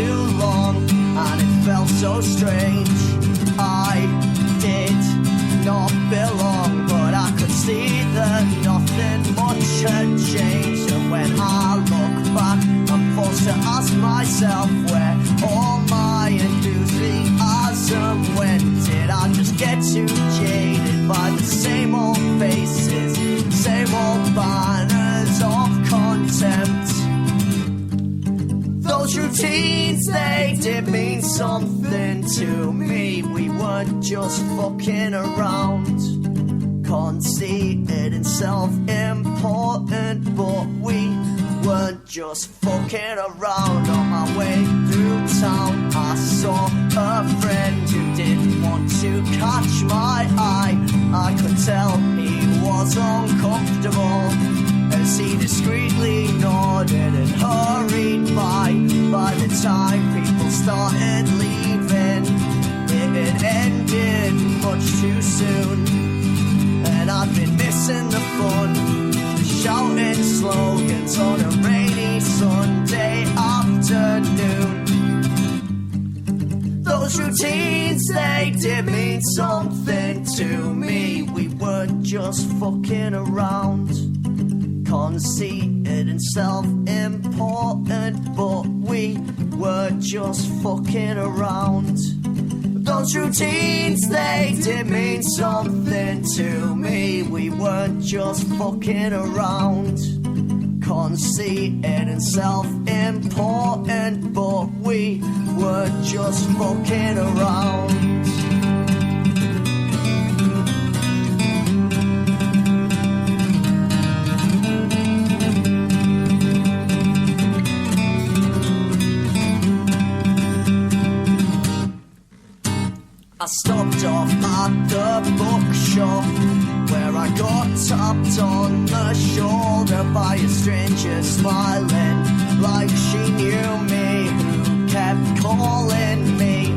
too long, and it felt so strange. I did not belong, but I could see that nothing much had changed. And when I look back, I'm forced to ask myself where all my enthusiasm went. Did I just get too jaded by the same old faces, same old banners of contempt? Those routines, they did mean something to me. We weren't just fucking around, conceited and self-important, but we weren't just fucking around. On my way through town, I saw a friend who didn't want to catch my eye. I could tell he was uncomfortable as he discreetly nodded and hurried by. By the time people started leaving, it had ended much too soon, and I've been missing the fun, shouting slogans on a rainy Sunday afternoon. Those routines, they did mean something to me. We weren't just fucking around, conceited and self-important, but we were just fucking around. Those routines, they did mean something to me. We weren't just fucking around, conceited and self-important, but we were just fucking around. I stopped off at the bookshop where I got tapped on the shoulder by a stranger smiling like she knew me, who kept calling me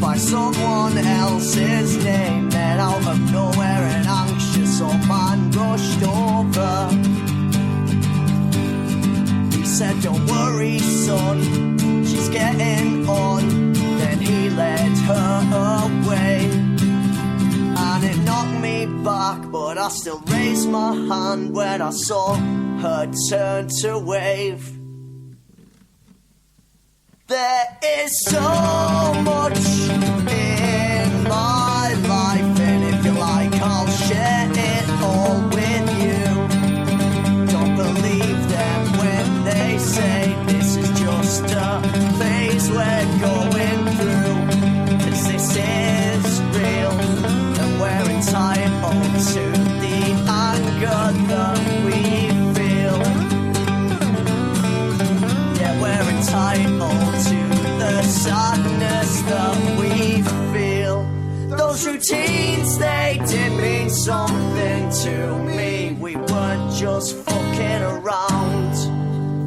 by someone else's name. Then out of nowhere an anxious old man rushed over. He said, "Don't worry, son, she's getting on." Then he led her away, and it knocked me back, but I still raised my hand when I saw her turn to wave. There is so much in my life, and if you like, I'll share it all with you. Don't believe them when they say this is just a phase we're going through, 'cause this is real, and we're entitled to the anger that we feel. Yeah, we're entitled to the sadness that we feel. Those routines, they did mean something to me. We weren't just fucking around,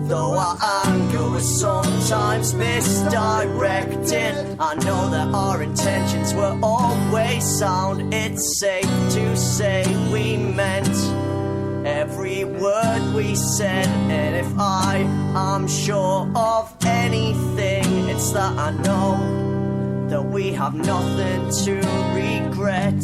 though our anger was sometimes misdirected. I know that our intentions were always sound. It's safe to say we meant every word we said, and if I am sure of anything, it's that I know that we have nothing to regret.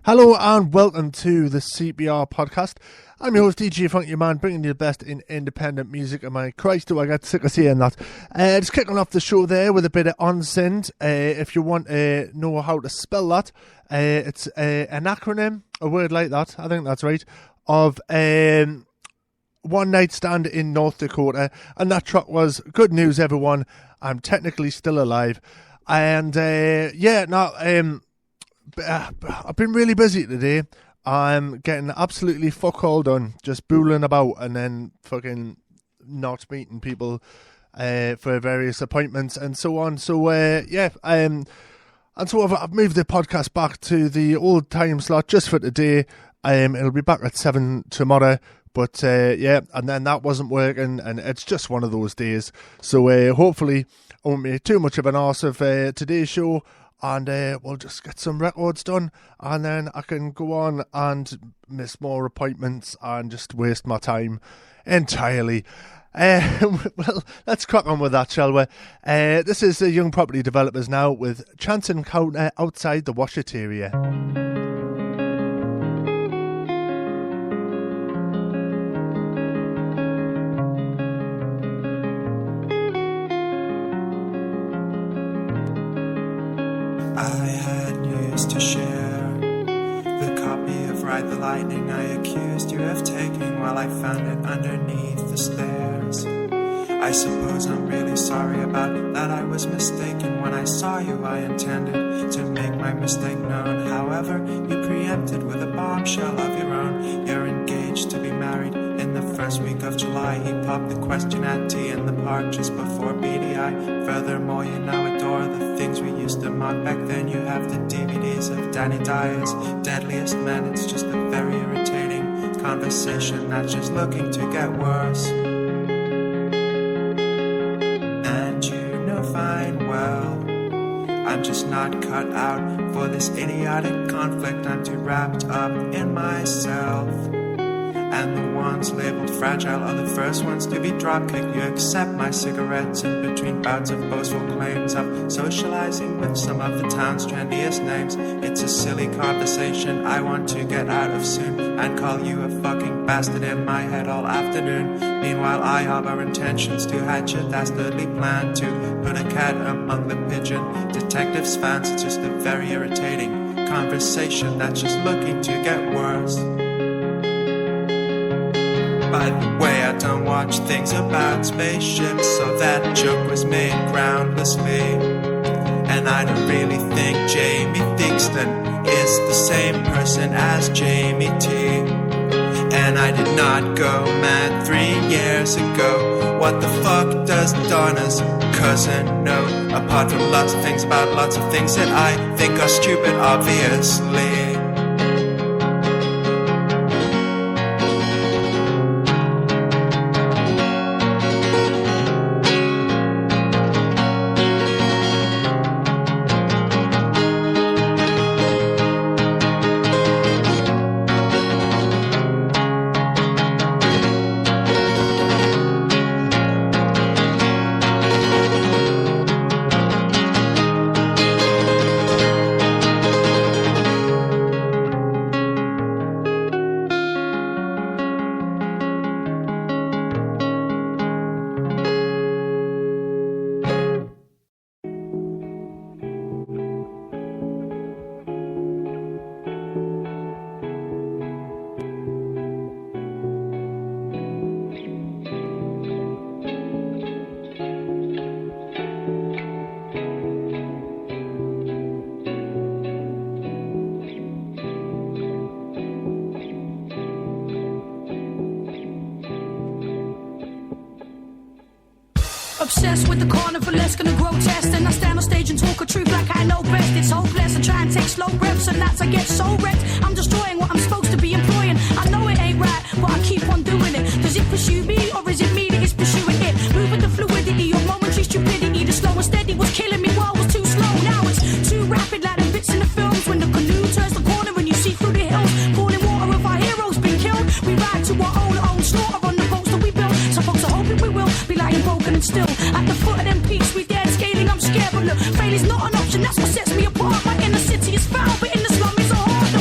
Hello and welcome to the CPR podcast. I'm your host DJ Funky Man, bringing you the best in independent music. And my Christ, do I get sick of saying that. Just kicking off the show there with a bit of Onsend. If you want to know how to spell that, it's an acronym, a word like that, I think that's right, of One Night Stand in North Dakota. And that track was Good News Everyone, I'm technically still alive. And I've been really busy today. I'm getting absolutely fuck all done, just booling about and then fucking not meeting people for various appointments and so on. So and so I've moved the podcast back to the old time slot just for today. It'll be back at 7 tomorrow, But yeah, and then that wasn't working, and it's just one of those days. So hopefully I won't make too much of an arse of today's show, and we'll just get some records done, and then I can go on and miss more appointments and just waste my time entirely. Well, let's crack on with that, shall we? This is the Young Property Developers now with Chance Encounter Outside the Washateria. I had news to share. The copy of Ride the Lightning I accused you of taking while I found it underneath the stairs. I suppose I'm really sorry about that. I was mistaken when I saw you. I intended to make my mistake known. However, you preempted with a bombshell of your own. You're engaged to be married in the first week of July. He popped the question at tea in the park just before BDI. Furthermore, you now adore the things we used to mock back then. You have the DVDs of Danny Dyer's Deadliest Men. It's just a very irritating conversation that's just looking to get worse. And you know fine well, I'm just not cut out for this idiotic conflict. I'm too wrapped up in myself. And the ones labeled fragile are the first ones to be drop-kicked. You accept my cigarettes in between bouts of boastful claims of socializing with some of the town's trendiest names. It's a silly conversation I want to get out of soon, and call you a fucking bastard in my head all afternoon. Meanwhile, I harbor intentions to hatch a dastardly plan to put a cat among the pigeon detectives' fans. It's just a very irritating conversation that's just looking to get worse. By the way, I don't watch things about spaceships, so that joke was made groundlessly. And I don't really think Jamie Theakston is the same person as Jamie T. And I did not go mad 3 years ago. What the fuck does Donna's cousin know? Apart from lots of things about lots of things that I think are stupid, obviously. Obsessed with the carnivalesque and the grotesque, and I stand on stage and talk a truth like I know best. It's hopeless, I try and take slow breaths, and that's I get so wrecked. I'm destroying what I'm supposed to be employing. I know it ain't right, but I keep on doing it. Does it pursue me, or is it me that is pursuing it? Moving the fluidity of momentary stupidity. The slow and steady was killing me while I was too slow. Now it's too rapid, like the bits in the films. When the canoe turns the corner and you see through the hills. Falling water if our heroes been killed. We ride to our own slaughter on the boats that we built. Some folks are hoping we will be lying broken and still. At the foot of them peaks we dared scaling, I'm scared, but look, failure's not an option, that's what sets me apart. My inner city is foul, but in the slum it's a hard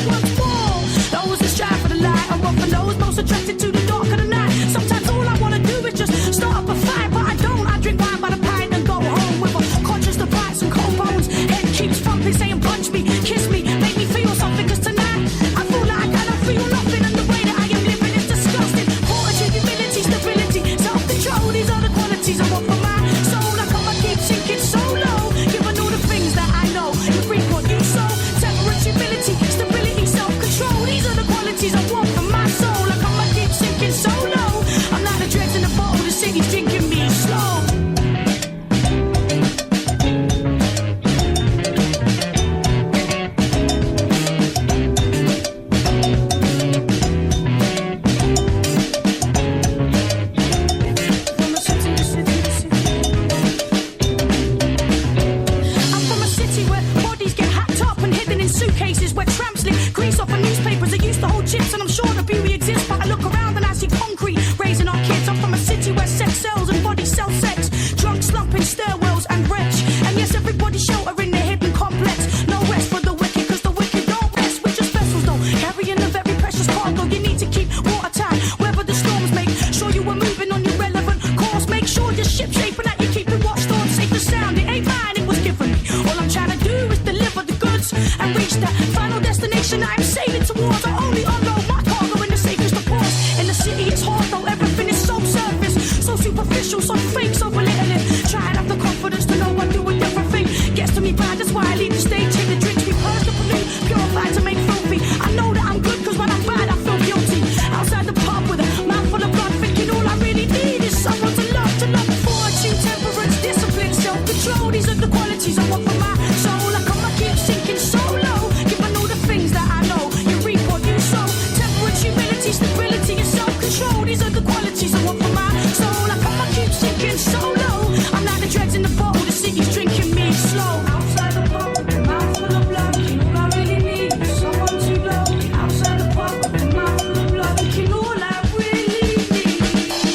bodies get hacked up and hidden in suitcases where tramps live. Grease off of newspapers that used to hold chips, and I'm sure the beauty exists, but I look around and I see concrete raising our kids. I'm from a city where sex sells and bodies sell sex. Drunk slumping stairwells and wretch. And yes, everybody shelter in their hidden complex. No rest for the wicked, cause the wicked don't rest. We're just vessels though, carrying a very precious cargo. You need to keep watertight, weather the storms. Make sure you are moving on your relevant course. Make sure your ship's safe and that you keep it watched on. Safe and sound, it ain't mine, it was given me. All I'm trying to do is deliver the goods and reach that final destination I'm sailing towards. I only unload my cargo in the safest of ports. In the city it's hard though, everything is so surface, so superficial, so fake, so belittling. Try and have the confidence to know I do a different thing. Gets to me bad, that's why I leave the stage. Take the drinks we purge to pollute, purified to make filthy. I know that I'm good cause when I'm bad I feel guilty. Outside the pub with a mouthful of blood, thinking all I really need is someone to love. Fortune, temperance, discipline, self-control. These are the qualities I want for my soul. Like I keep sinking so low, given all the things that I know. You reap what you sow. Temperance, humility, stability, and self-control. These are the qualities I want for my soul. Like I keep sinking so low. I'm like the dregs in the bottle, the city's drinking me slow. Outside the pub, with a mouthful of blood, all I really need is someone to love. Outside the pub, with a mouthful of blood, thinking all I really need.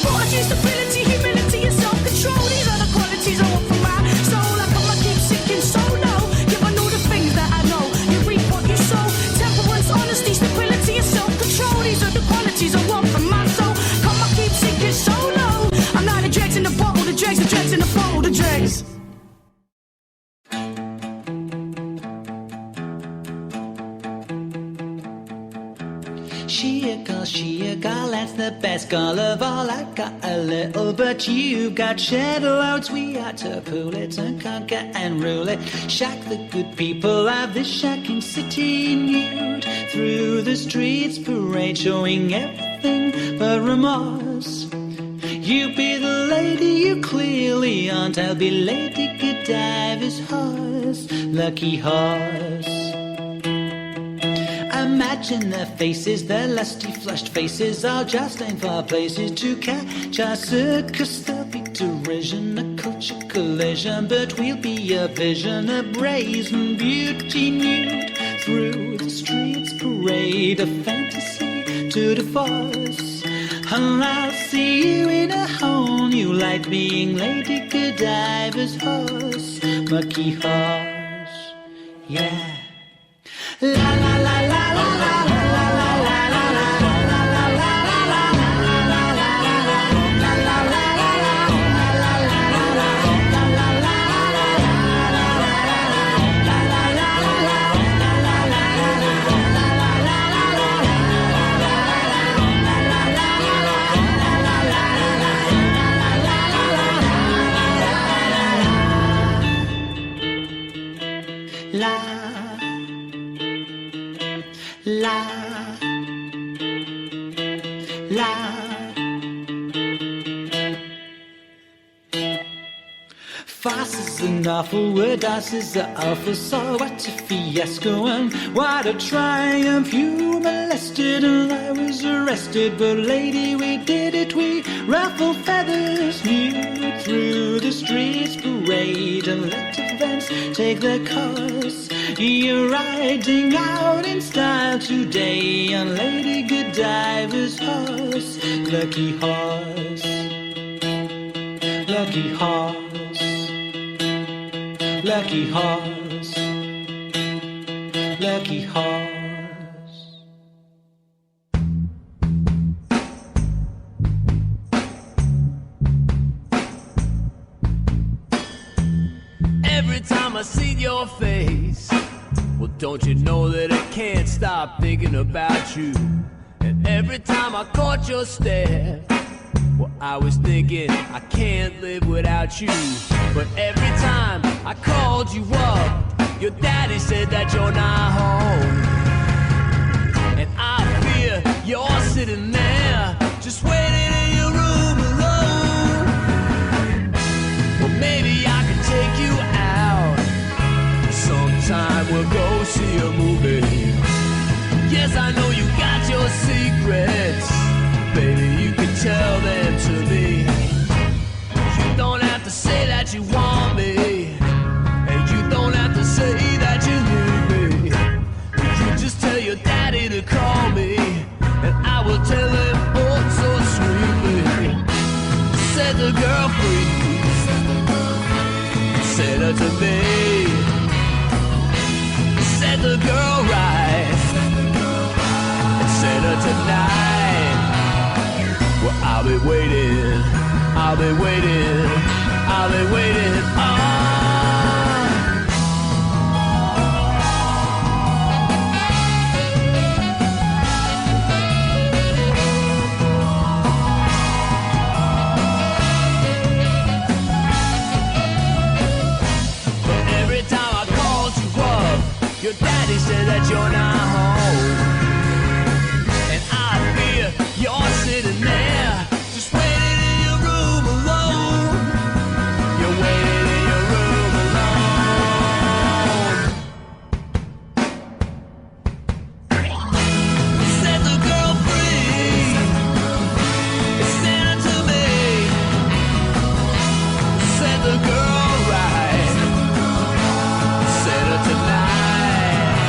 Fortune, stability, humility, and self-control. These are the qualities I want for my soul. Like I keep sinking so low, given all the things that I know. You reap what you sow. Temperance, honesty, stability, and self-control. These are the qualities I want from my soul. Come, I keep sinking so low. I'm not the dregs in the bottle, the dregs in the bottle, the dregs. She a girl, that's the best girl of all. I got a little, but you've got shed loads. We are to pull it and conquer and rule it. Shack the good people of this shacking city nude. Through the streets parade, showing everything but remorse. You be the lady you clearly aren't. I'll be Lady Godiva's horse, lucky horse. Imagine their faces, their lusty flushed faces, all just ain't for places to catch a circus. There'll be derision, a culture collision, but we'll be a vision, a brazen beauty nude. Through the streets parade, a fantasy to divorce. And I'll see you in a whole new light, being Lady Godiva's horse, lucky horse, yeah. La la la la la la la la la la la. Farce is an awful word, us is the awful soul. What a fiasco and what a triumph. You molested and I was arrested, but lady, we did it. We ruffled feathers, new through the streets parade, and let events take their course. You're riding out in style today on Lady Godiva's horse, lucky horse, lucky horse, lucky horse, lucky horse. Every time I see your face, well, don't you know that I can't stop thinking about you? And every time I caught your stare, well, I was thinking I can't live without you. But every time I called you up, your daddy said that you're not home. And I fear you're sitting there, just waiting in your room alone. Well, maybe I could take you out sometime, we'll go see a movie. Yes, I know you got your secrets, baby, you can tell them to me. You don't have to say that you want me, and you don't have to say that you tonight. Well, I'll be waiting, I'll be waiting, I'll be waiting on. Every time I called you up, your daddy said that you're not home. And I fear you're sitting there, just waiting in your room alone. You're waiting in your room alone. Set the girl free, send her to me. Set the girl right, set her tonight.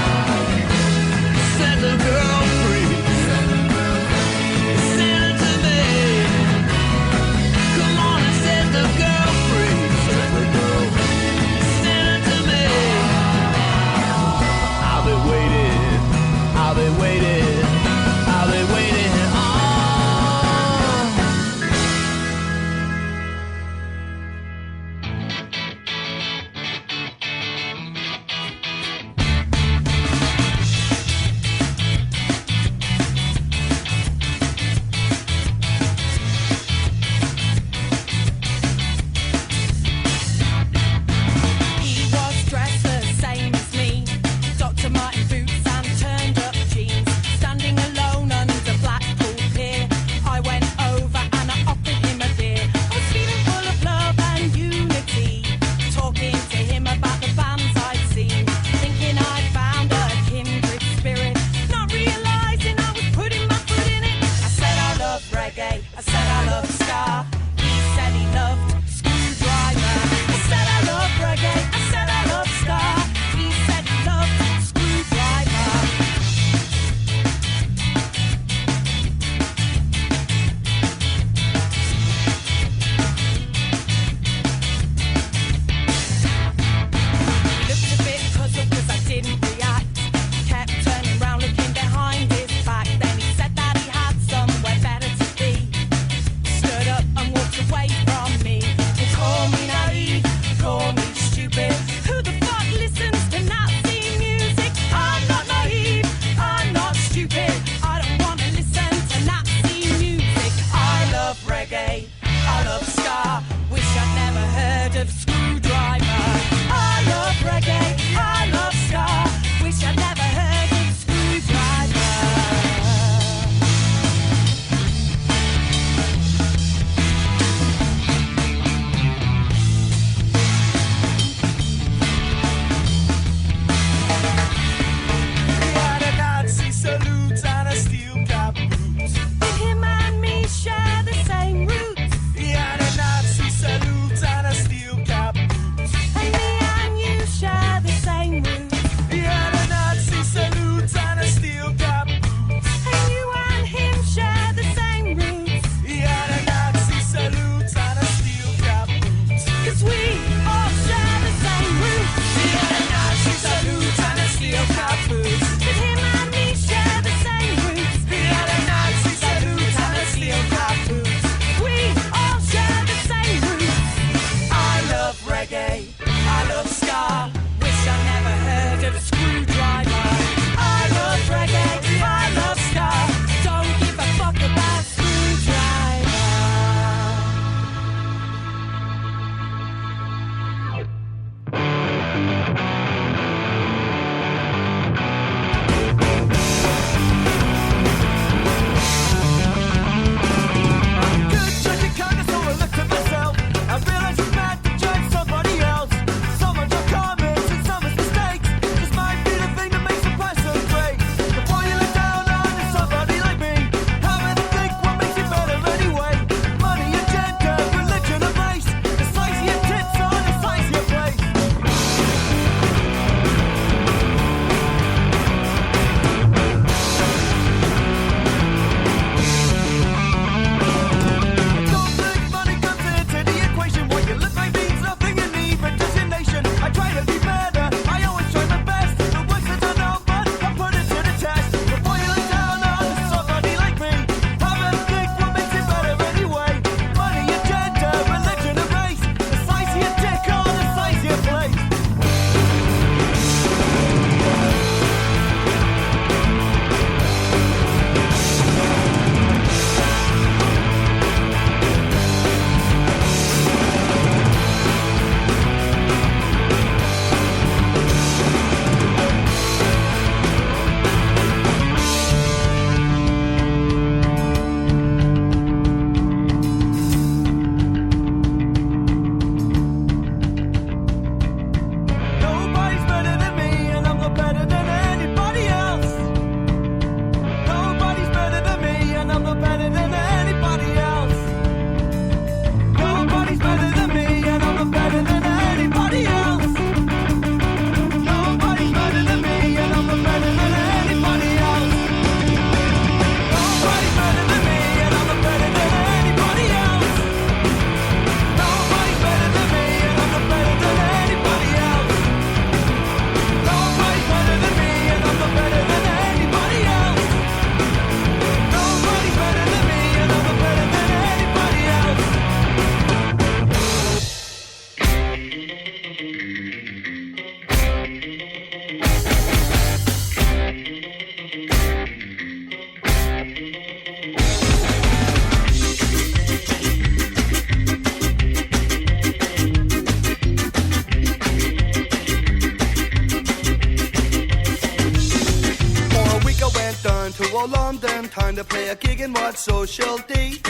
old London town to play a gig in what Social D.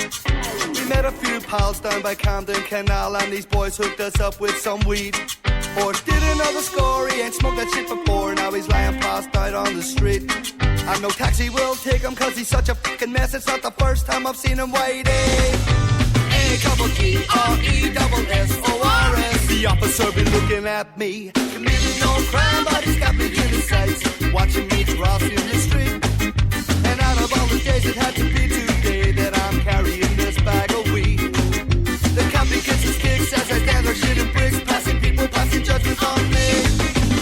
We met a few pals down by Camden Canal, and these boys hooked us up with some weed. Horse didn't know the score, he ain't smoked that shit before, now he's lying passed out on the street. And no taxi will take him cause he's such a fucking mess, it's not the first time I've seen him waiting. A-double-G-R-E-double-S-O-R-S. The officer be looking at me, committed no crime but he's got me in his sights, watching me cross in the street. And out of all the days it had to be today that I'm carrying this bag of weed. The cop gets his kicks as I stand there shitting bricks, passing people, passing judgment on me.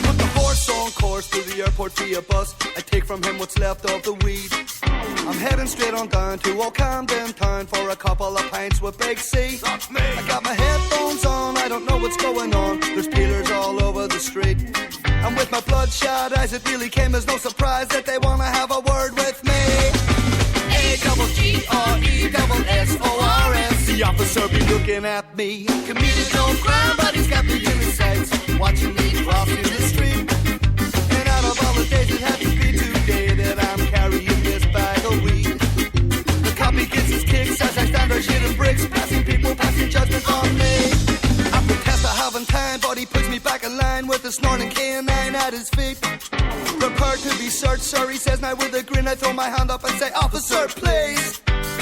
Put the horse on course to the airport via bus, I take from him what's left of the weed. I'm heading straight on down to old Camden town for a couple of pints with Big C. That's me. I got my headphones on, I don't know what's going on, there's peelers all over the street. And with my bloodshot eyes it really came as no surprise that they wanna have a word with me. A-double-G-R-E-double-S-O-R-S. The officer be looking at me, committed no crime but he's got me in his sights, watching me crossing the street. And out of all the days it had to be today that I'm carrying this bag of weed. The copy gets his kicks as I stand there shitting bricks, passing people, passing judgment on me. I protest I haven't time, but he puts me back in line with a snorting K9 at his feet. Prepared to be searched, sir, he says now with a grin. I throw my hand up and say, officer, please.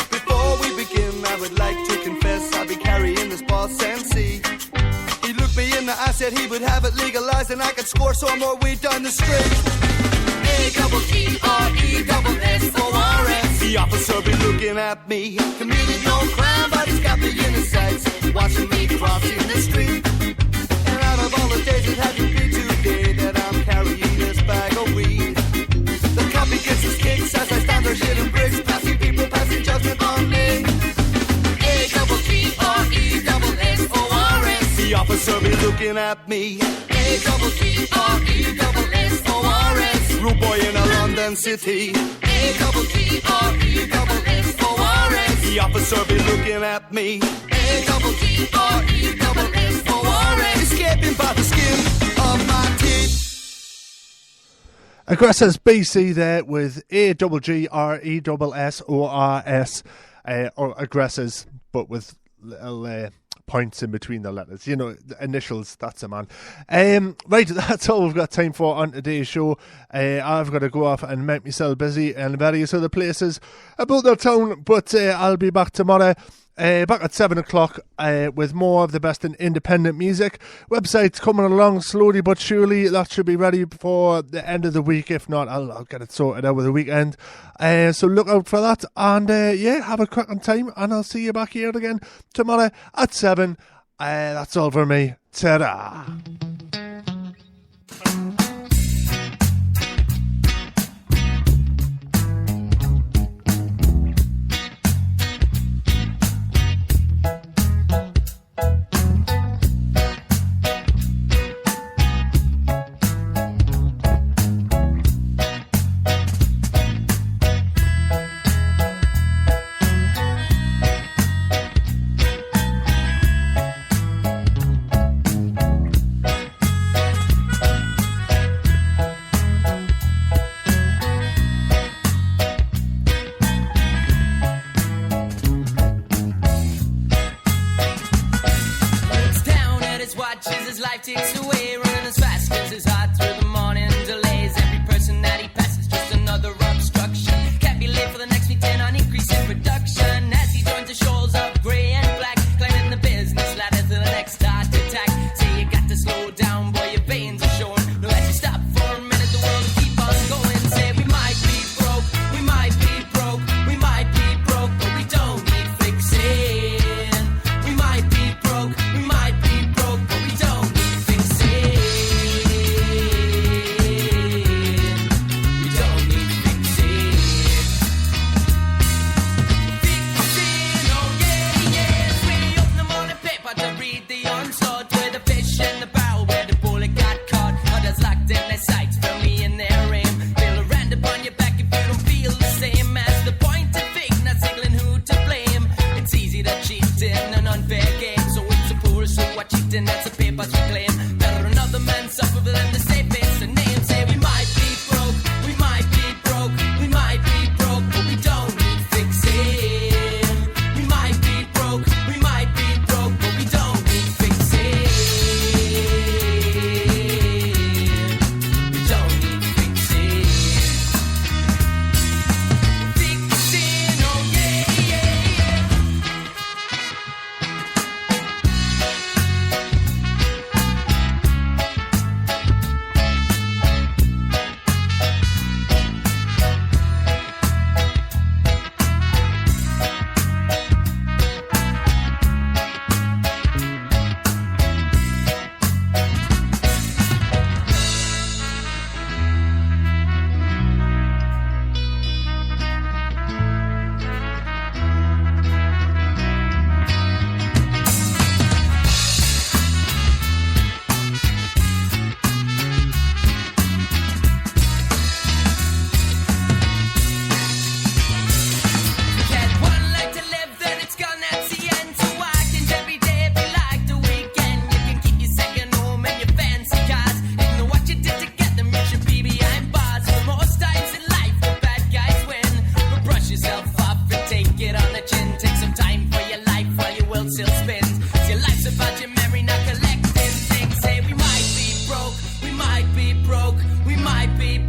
Before we begin, I would like to confess I'll be carrying this Boss NC. He looked me in the eye, said he would have it legalized and I could score some more weed down the street. A-double-G-R-E-double-S-O-R-S. The officer be looking at me, committed no crime but he's got me in his sights, watching me crossing the street. And out of all the days it had to be today that I'm carrying this bag of weed. The copy gets his kicks as I stand there shitting bricks, passing people, passing judgment on me. A-double-G-R-E-double-S-O-R-S. The officer be looking at me, A-double-G-R-E-double-S-O-R-S. Rude boy in a London city, A-double-G-R-E-double-S-O-R-S. The officer be looking at me, A-double-G-R-E-double-S-O-R-S. Escaping by the skin of my teeth. Aggressors BC there with A-double-G-R-E-double-S-O-R-S, or aggressors, but with little points in between the letters. You know, the initials, that's a man. Right, that's all we've got time for on today's show. I've got to go off and make myself busy in various other places about the town, but I'll be back tomorrow. Back at 7 o'clock with more of the best in independent music. Website's coming along slowly but surely. That should be ready for the end of the week. If not, I'll get it sorted out with the weekend. So look out for that. And yeah, have a cracking time. And I'll see you back here again tomorrow at 7. That's all for me. Ta-da!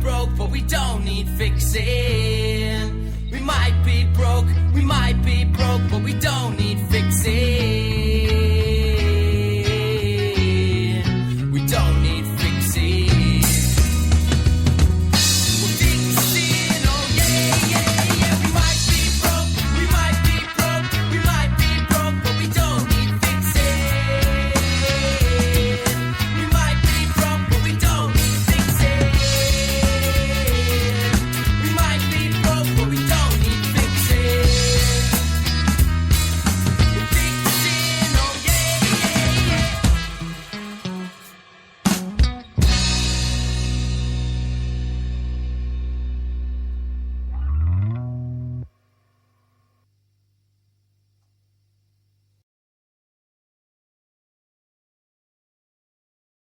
broke, but we don't need fixing. We might be broke, but we don't need fixing.